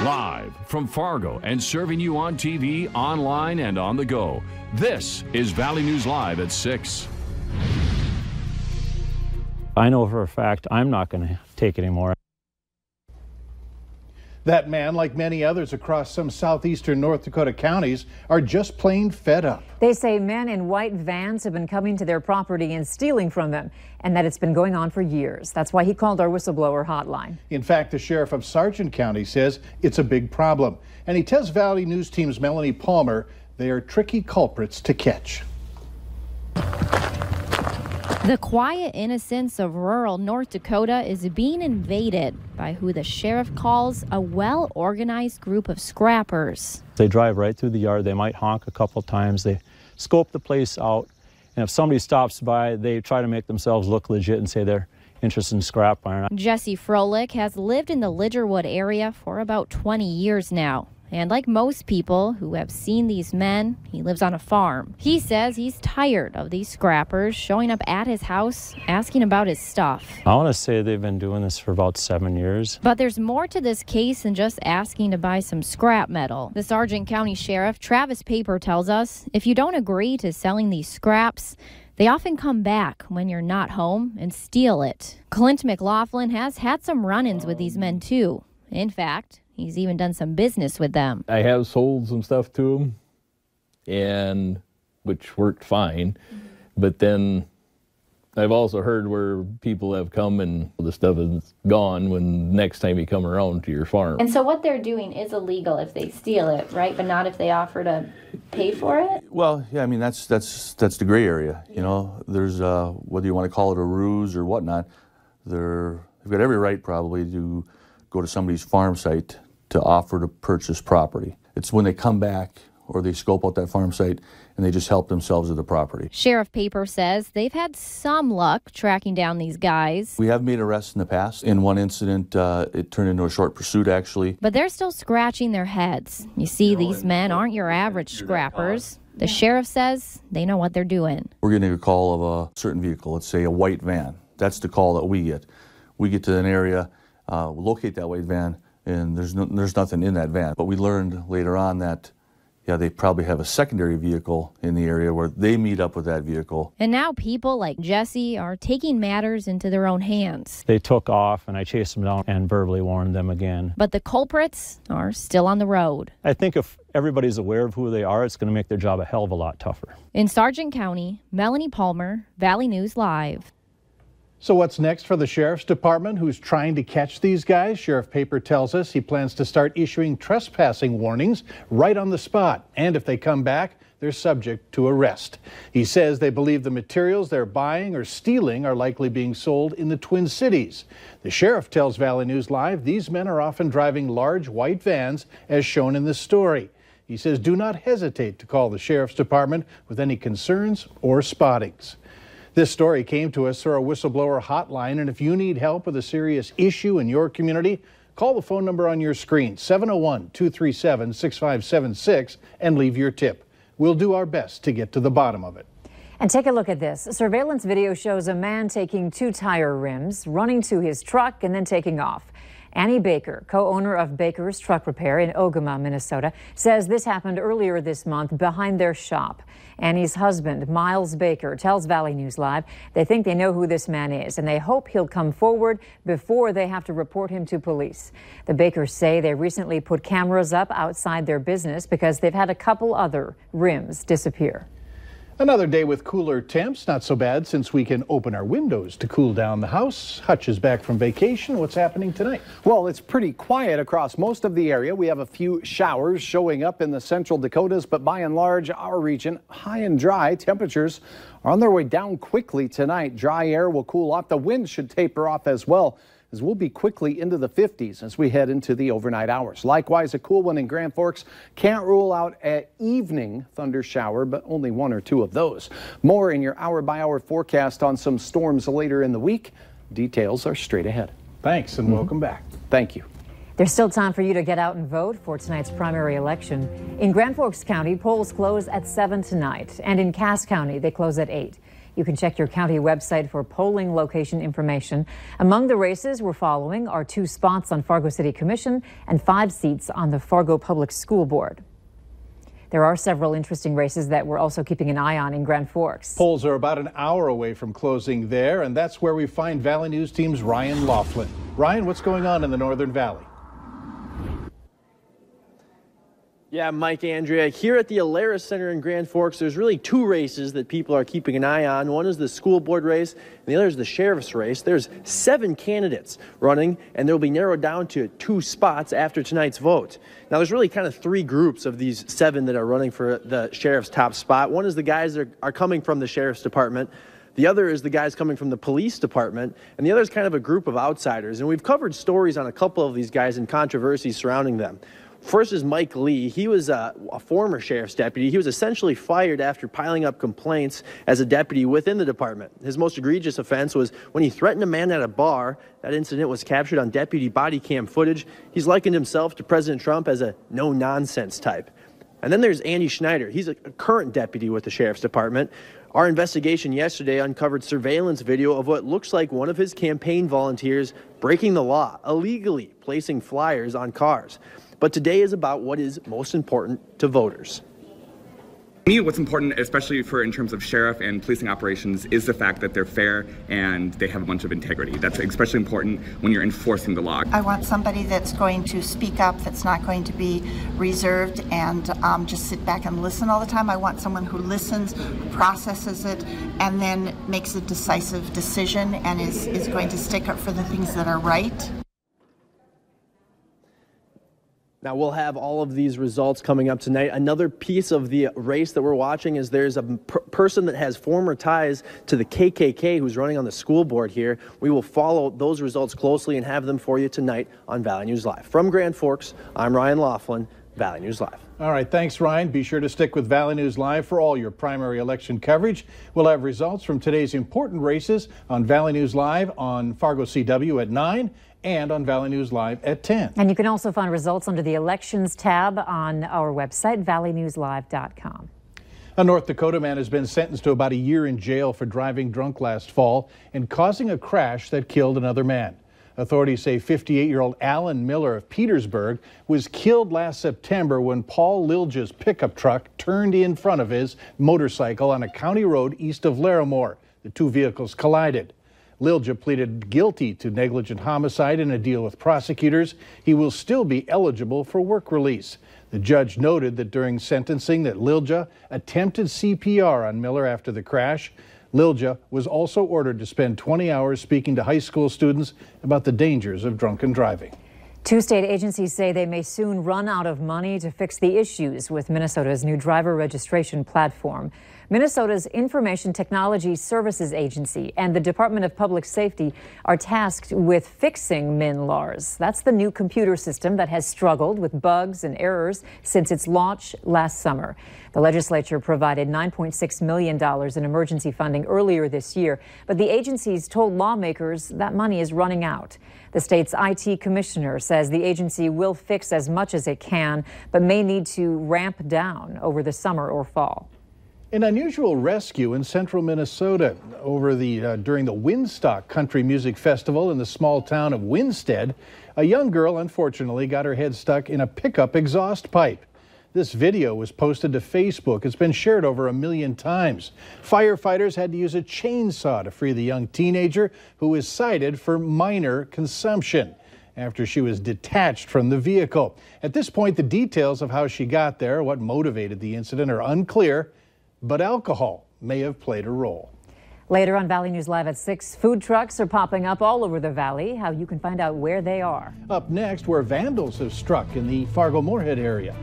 Live from Fargo and serving you on TV, online, and on the go. This is Valley News Live at 6. I know for a fact I'm not going to take it anymore. That man, like many others across some southeastern North Dakota counties, are just plain fed up. They say men in white vans have been coming to their property and stealing from them, and that it's been going on for years. That's why he called our whistleblower hotline. In fact, the sheriff of Sargent County says it's a big problem. And he tells Valley News Team's Melanie Palmer they are tricky culprits to catch. The quiet innocence of rural North Dakota is being invaded by who the sheriff calls a well-organized group of scrappers. They drive right through the yard. They might honk a couple times. They scope the place out. And if somebody stops by, they try to make themselves look legit and say they're interested in scrap iron. Jesse Froelich has lived in the Lidgerwood area for about 20 years now. And like most people who have seen these men, he lives on a farm. He says he's tired of these scrappers showing up at his house, asking about his stuff. I want to say they've been doing this for about 7 years. But there's more to this case than just asking to buy some scrap metal. The Sargent County Sheriff, Travis Paper, tells us if you don't agree to selling these scraps, they often come back when you're not home and steal it. Clint McLaughlin has had some run-ins with these men too. In fact, he's even done some business with them. I have sold some stuff to them, and which worked fine. But then I've also heard where people have come and the stuff is gone when next time you come around to your farm. And so what they're doing is illegal if they steal it, right? But not if they offer to pay for it? Well, yeah, I mean, that's the gray area. You know, there's, whether you want to call it a ruse or whatnot, they've got every right probably to go to somebody's farm site to offer to purchase property. It's when they come back or they scope out that farm site and they just help themselves with the property. Sheriff Paper says they've had some luck tracking down these guys. We have made arrests in the past. In one incident, it turned into a short pursuit, actually. But they're still scratching their heads. You see, these men aren't your average scrappers. The sheriff says they know what they're doing. We're getting a call of a certain vehicle, let's say a white van. That's the call that we get. We get to an area, locate that white van, and there's nothing in that van. But we learned later on that, yeah, they probably have a secondary vehicle in the area where they meet up with that vehicle. And now people like Jesse are taking matters into their own hands. They took off, and I chased them down and verbally warned them again. But the culprits are still on the road. I think if everybody's aware of who they are, it's going to make their job a hell of a lot tougher. In Sargent County, Melanie Palmer, Valley News Live. So what's next for the Sheriff's Department, who's trying to catch these guys? Sheriff Paper tells us he plans to start issuing trespassing warnings right on the spot. And if they come back, they're subject to arrest. He says they believe the materials they're buying or stealing are likely being sold in the Twin Cities. The sheriff tells Valley News Live these men are often driving large white vans, as shown in this story. He says do not hesitate to call the Sheriff's Department with any concerns or spottings. This story came to us through our whistleblower hotline, and if you need help with a serious issue in your community, call the phone number on your screen, 701-237-6576, and leave your tip. We'll do our best to get to the bottom of it. And take a look at this. Surveillance video shows a man taking 2 tire rims, running to his truck, and then taking off. Annie Baker, co-owner of Baker's Truck Repair in Ogama, Minnesota, says this happened earlier this month behind their shop. Annie's husband, Miles Baker, tells Valley News Live they think they know who this man is, and they hope he'll come forward before they have to report him to police. The Bakers say they recently put cameras up outside their business because they've had a couple other rims disappear. Another day with cooler temps. Not so bad since we can open our windows to cool down the house. Hutch is back from vacation. What's happening tonight? Well, it's pretty quiet across most of the area. We have a few showers showing up in the central Dakotas, but by and large, our region high and dry. Temperatures are on their way down quickly tonight. Dry air will cool off. The wind should taper off as well, as we'll be quickly into the 50s as we head into the overnight hours. Likewise, a cool one in Grand Forks. Can't rule out an evening thunder shower, but only 1 or 2 of those. More in your hour-by-hour forecast on some storms later in the week. Details are straight ahead. Thanks, and welcome back. Thank you. There's still time for you to get out and vote for tonight's primary election. In Grand Forks County, polls close at 7 tonight, and in Cass County, they close at 8. You can check your county website for polling location information. Among the races we're following are 2 spots on Fargo City Commission and 5 seats on the Fargo Public School Board. There are several interesting races that we're also keeping an eye on in Grand Forks. Polls are about an hour away from closing there, and that's where we find Valley News Team's Ryan Laughlin. Ryan, what's going on in the Northern Valley? Yeah, Mike, Andrea, here at the Alerus Center in Grand Forks, there's really 2 races that people are keeping an eye on. One is the school board race, and the other is the sheriff's race. There's 7 candidates running, and they'll be narrowed down to 2 spots after tonight's vote. Now, there's really kind of 3 groups of these 7 that are running for the sheriff's top spot. One is the guys that are coming from the sheriff's department. The other is the guys coming from the police department, and the other is kind of a group of outsiders. And we've covered stories on a couple of these guys and controversies surrounding them. First is Mike Lee. He was a former sheriff's deputy. He was essentially fired after piling up complaints as a deputy within the department. His most egregious offense was when he threatened a man at a bar. That incident was captured on deputy body cam footage. He's likened himself to President Trump as a no-nonsense type. And then there's Andy Schneider. He's a current deputy with the sheriff's department. Our investigation yesterday uncovered surveillance video of what looks like one of his campaign volunteers breaking the law, illegally placing flyers on cars. But today is about what is most important to voters. To me, what's important, especially in terms of sheriff and policing operations, is the fact that they're fair and they have a bunch of integrity. That's especially important when you're enforcing the law. I want somebody that's going to speak up, that's not going to be reserved and just sit back and listen all the time. I want someone who listens, processes it, and then makes a decisive decision and is going to stick up for the things that are right. Now, we'll have all of these results coming up tonight. Another piece of the race that we're watching is there's a person that has former ties to the KKK who's running on the school board here. We will follow those results closely and have them for you tonight on Valley News Live. From Grand Forks, I'm Ryan Laughlin, Valley News Live. All right, thanks, Ryan. Be sure to stick with Valley News Live for all your primary election coverage. We'll have results from today's important races on Valley News Live on Fargo CW at 9 and on Valley News Live at 10. And you can also find results under the Elections tab on our website, valleynewslive.com. A North Dakota man has been sentenced to about a year in jail for driving drunk last fall and causing a crash that killed another man. Authorities say 58-year-old Alan Miller of Petersburg was killed last September when Paul Lilja's pickup truck turned in front of his motorcycle on a county road east of Larimore. The 2 vehicles collided. Lilja pleaded guilty to negligent homicide in a deal with prosecutors. He will still be eligible for work release. The judge noted that during sentencing that Lilja attempted CPR on Miller after the crash. Lilja was also ordered to spend 20 hours speaking to high school students about the dangers of drunken driving. 2 state agencies say they may soon run out of money to fix the issues with Minnesota's new driver registration platform. Minnesota's Information Technology Services Agency and the Department of Public Safety are tasked with fixing MinLARS. That's the new computer system that has struggled with bugs and errors since its launch last summer. The legislature provided $9.6 million in emergency funding earlier this year, but the agencies told lawmakers that money is running out. The state's IT commissioner says the agency will fix as much as it can, but may need to ramp down over the summer or fall. An unusual rescue in central Minnesota during the Windstock Country Music Festival in the small town of Winstead. A young girl, unfortunately, got her head stuck in a pickup exhaust pipe. This video was posted to Facebook. It's been shared over 1 million times. Firefighters had to use a chainsaw to free the young teenager, who was cited for minor consumption after she was detached from the vehicle. At this point, the details of how she got there, what motivated the incident, are unclear, but alcohol may have played a role. Later on Valley News Live at 6, food trucks are popping up all over the valley. How you can find out where they are. Up next, where vandals have struck in the Fargo-Moorhead area.